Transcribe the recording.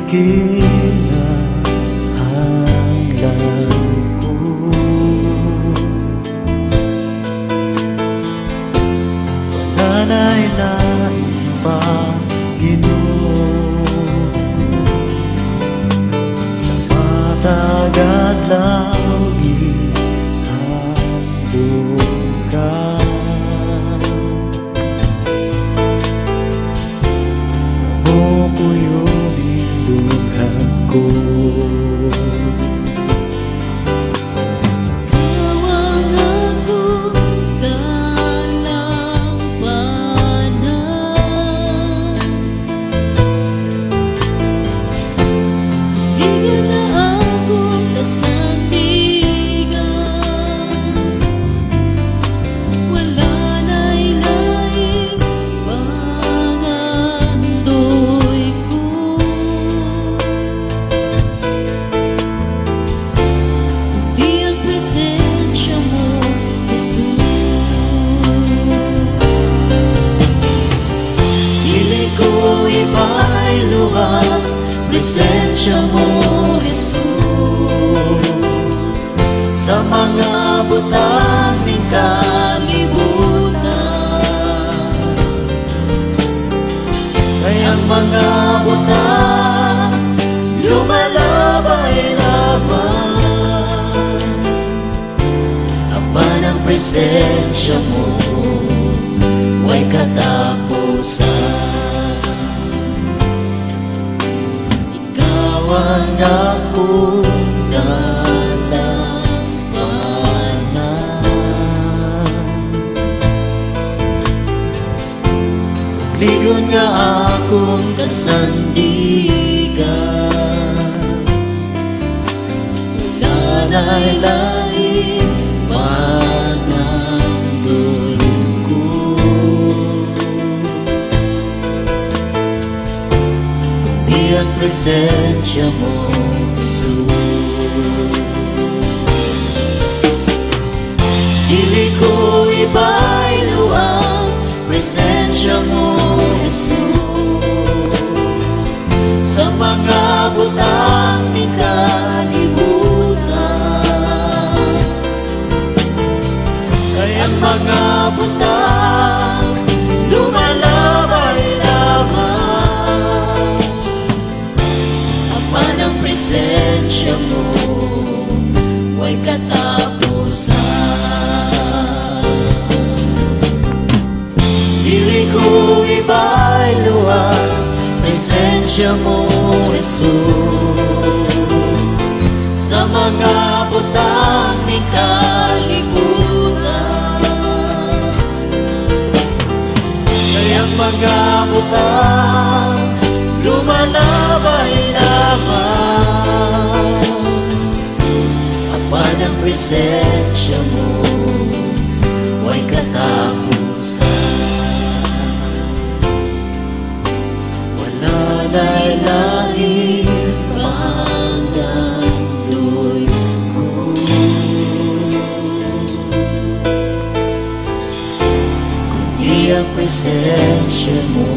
kinahanglan ko. Wala na'y lain pa, Ginoo, sa matagad lang ihandog ka. Ko yung ilughan ko. Ikaw ang akong dalampanan, bigyan na akong kasandigan. Wala na'y laing pangandoy ko, di ang presensya mo, Jesus. Dili ko iba'y luwag, presensya mo, Jesus. Sa mga butang ning kalibutan, kayang mga butang lumalabay laban. Apan ang presensya mo, way katapusan. Ikaw ang akong dalampanan, ligon nga akong kasandigan. Wala na'y laing pangandoy ko, kundi ang presensya mo, Jesus. Dili ko iba'y luwag, presensya mo, Jesus. Sa mga butang ning kalibutan, kayang mga butang lumalabay lamang. Apan ang presensya mo, way katapusan. Dili ko iba'y luwag, presensya mo, Jesus. Sa mga butang ning kalibutan, kayang mga butang lumalabay lamang. Apan ang presensya mo, way katapusan. Wala na'y laing pangandoy ko, kundi ang presensya mo,